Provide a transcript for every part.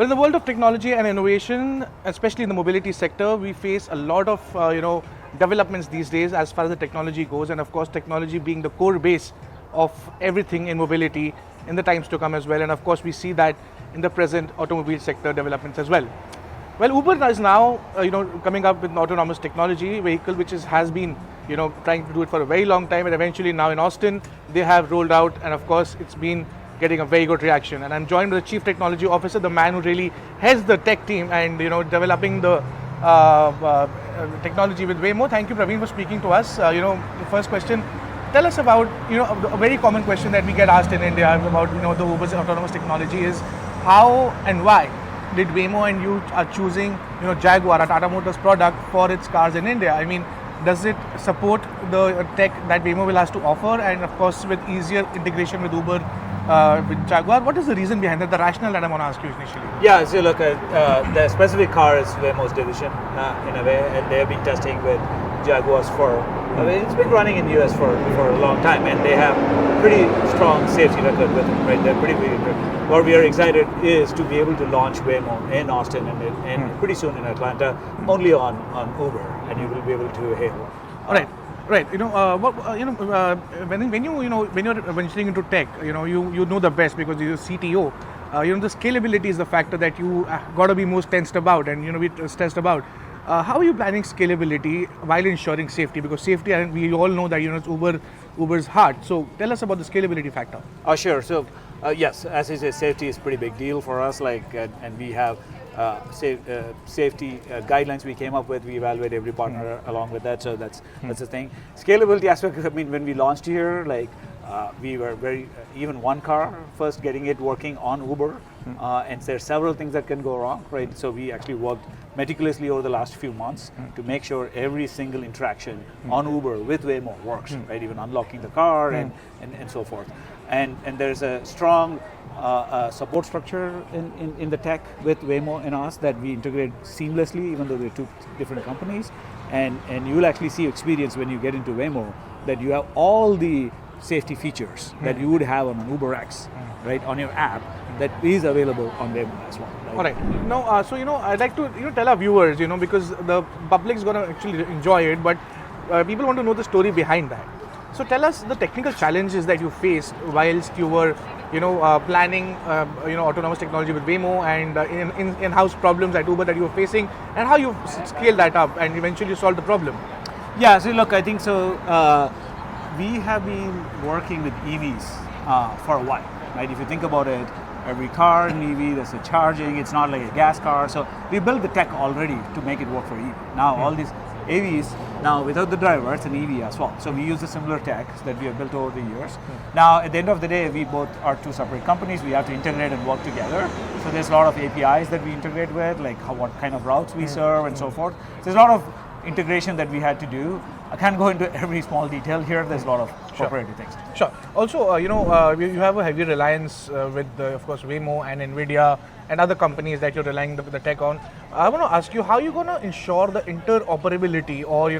Well, in the world of technology and innovation, especially in the mobility sector, we face a lot of developments these days as far as the technology goes, and of course, technology being the core base of everything in mobility in the times to come as well. And of course, we see that in the present automobile sector developments as well. Well, Uber is now coming up with an autonomous technology vehicle, which has been trying to do it for a very long time, and eventually now in Austin they have rolled out, and of course it's been getting a very good reaction. And I'm joined by the Chief Technology Officer, the man who really heads the tech team and developing the technology with Waymo. Thank you, Praveen, for speaking to us. The first question, tell us about a very common question that we get asked in India about the Uber's autonomous technology is how and why did Waymo and you are choosing Jaguar, a Tata Motors product, for its cars in India? I mean, does it support the tech that Waymo will have to offer, and of course with easier integration with Uber? With Jaguar, what is the reason behind that, the rationale that I want to ask you initially? Yeah, so look, the specific car is Waymo's division in a way, and they have been testing with Jaguars it's been running in the US for a long time, and they have pretty strong safety record with it, right? They're pretty good. What we are excited is to be able to launch Waymo in Austin and pretty soon in Atlanta, only on Uber, and you will be able to hail. All right. Right, when you're venturing into tech, you know the best because you're CTO. The scalability is the factor that you got to be most tensed about, and be stressed about. How are you planning scalability while ensuring safety? Because safety, and we all know that it's Uber's heart. So tell us about the scalability factor. Sure. So yes, as you say, safety is a pretty big deal for us. And we have safety guidelines we came up with. We evaluate every partner along with that. So that's the thing. Scalability aspect. I mean, when we launched here, we were very even one car first getting it working on Uber, and there's several things that can go wrong, right? So we actually worked meticulously over the last few months to make sure every single interaction on Uber with Waymo works, right? Even unlocking the car and so forth. And there's a strong support structure in the tech with Waymo and us that we integrate seamlessly, even though they're two different companies. And you will actually see experience when you get into Waymo that you have all the safety features that you would have on an UberX, right, on your app, that is available on Waymo as well. Right? All right. Now, so I'd like to tell our viewers, because the public's going to actually enjoy it, but people want to know the story behind that. So tell us the technical challenges that you faced whilst you were, planning, autonomous technology with Waymo, and in-house problems at Uber that you were facing, and how you scaled that up and eventually solved the problem. Yeah. So look, I think so. We have been working with EVs for a while, right? If you think about it, every car in EV, there's a charging. It's not like a gas car. So we built the tech already to make it work for EV. Now all these AVs, now without the driver, it's an EV as well. So we use the similar tech that we have built over the years. Now at the end of the day, we both are two separate companies. We have to integrate and work together. So there's a lot of APIs that we integrate with, like what kind of routes we serve and so forth. So there's a lot of integration that we had to do. I can't go into every small detail here. There's a lot of proprietary things. Sure. Also, you have a heavy reliance with, of course, Waymo and NVIDIA and other companies that you're relying the tech on. I want to ask you, how are you going to ensure the interoperability or,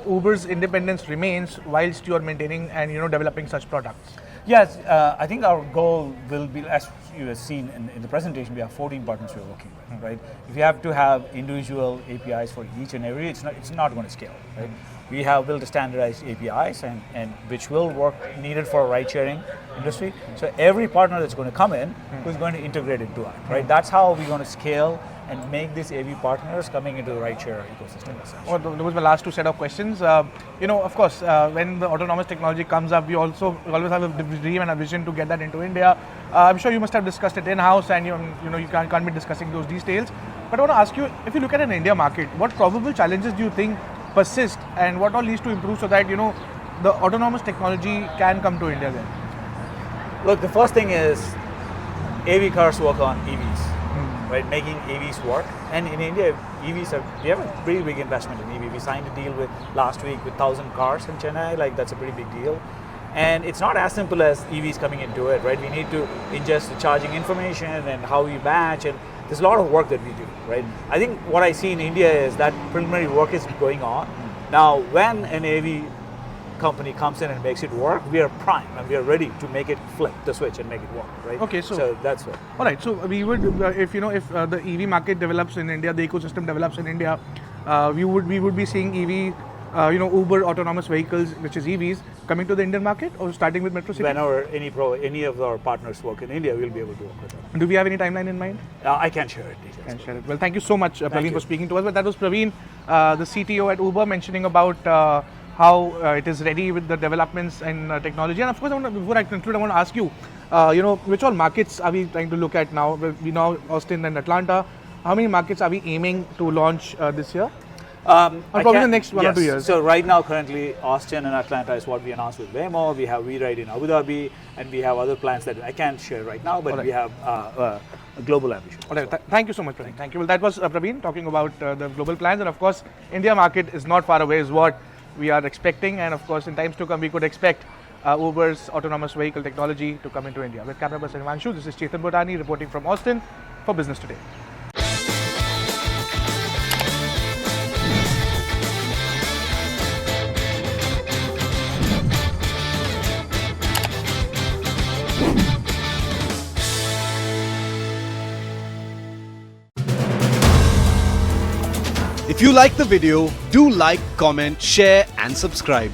Uber's independence remains whilst you are maintaining and, developing such products? Yes, I think our goal will be, as you have seen in the presentation, we have 14 partners we're working with, right? If you have to have individual APIs for each and every, it's not going to scale, right? We have built a standardized APIs and which will work needed for ride sharing industry. So every partner that's going to come in who's going to integrate into it, right? That's how we're going to scale and make these AV partners coming into the rideshare ecosystem. Well, that was my last two set of questions. Of course, when the autonomous technology comes up, we always have a dream and a vision to get that into India. I'm sure you must have discussed it in-house, and you can't be discussing those details. But I want to ask you, if you look at an India market, what probable challenges do you think persist, and what all needs to improve so that the autonomous technology can come to India then? Look, the first thing is AV cars work on EVs. Right, making EVs work, and in India, we have a pretty big investment in EV. We signed a deal last week with 1,000 cars in Chennai. That's a pretty big deal, and it's not as simple as EVs coming into it, right? We need to ingest the charging information and how we match, and there's a lot of work that we do, right? I think what I see in India is that preliminary work is going on. Now, when an AV company comes in and makes it work, we are prime and we are ready to make it flip the switch and make it work, right? Okay, so that's what. All right. So we would, if the EV market develops in India, the ecosystem develops in India, we would be seeing EV, Uber autonomous vehicles, which is EVs, coming to the Indian market, or starting with metro cities. Whenever any of our partners work in India, we'll be able to work with them. Do we have any timeline in mind? I can't share it. Details. Can share it. Well, thank you so much, Praveen, you. for speaking to us. But that was Praveen, the CTO at Uber, mentioning about how it is ready with the developments and technology. And of course, before I conclude, I want to ask you, which all markets are we trying to look at now? We know Austin and Atlanta. How many markets are we aiming to launch this year? Probably the next 1 or 2 years. So right now, currently, Austin and Atlanta is what we announced with Waymo. We have WeRide in Abu Dhabi, and we have other plans that I can't share right now, but we have a global ambition. All right. Thank you so much, Praveen. Thank you. Well, that was Praveen talking about the global plans, and of course, India market is not far away, is what we are expecting, and of course, in times to come, we could expect Uber's autonomous vehicle technology to come into India. With camera person Vanshu, this is Chetan Bhutani reporting from Austin for Business Today. If you like the video, do like, comment, share and subscribe.